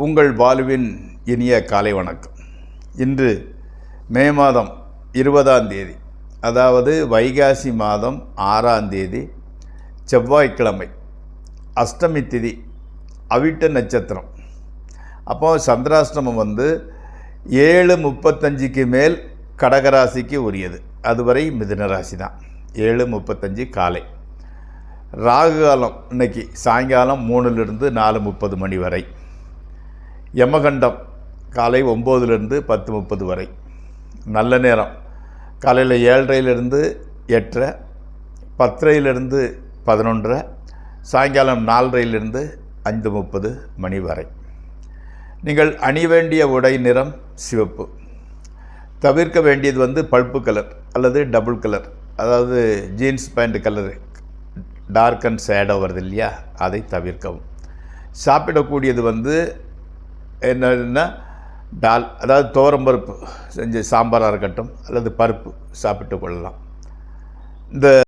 உங்கள் வாழ்வின் இனிய காலை வணக்கம். இன்று மே மாதம் 20ஆம் தேதி, அதாவது வைகாசி மாதம் 6ஆம் தேதி செவ்வாய்க்கிழமை, அஷ்டமி திதி, அவிட்ட நட்சத்திரம். அப்போ சந்திராஷ்டமம் 7:35க்கு மேல் கடகராசிக்கு உரியது. அதுவரை மிதுன ராசி தான். 7:35 காலை. ராகு காலம் இன்னைக்கு சாயங்காலம் 3லிருந்து 4:30 மணி வரை. யமகண்டம் காலை 9லிருந்து 10:30 வரை. நல்ல நேரம் காலையில் 7:30லிருந்து 8:30, 10:30லிருந்து 11:30, சாயங்காலம் 4:30லிருந்து 5:30 மணி வரை. நீங்கள் அணிய வேண்டிய உடை நிறம் சிவப்பு. தவிர்க்க வேண்டியது பல்ப்பு கலர் அல்லது டபுள் கலர், அதாவது jeans pant colour dark and shadow வருது இல்லையா, அதை தவிர்க்கவும். சாப்பிடக்கூடியது என்னன்னா டால், அதாவது துவரம்பருப்பு செஞ்சு சாம்பாராக இருக்கட்டும் அல்லது பருப்பு சாப்பிட்டு கொள்ளலாம். இந்த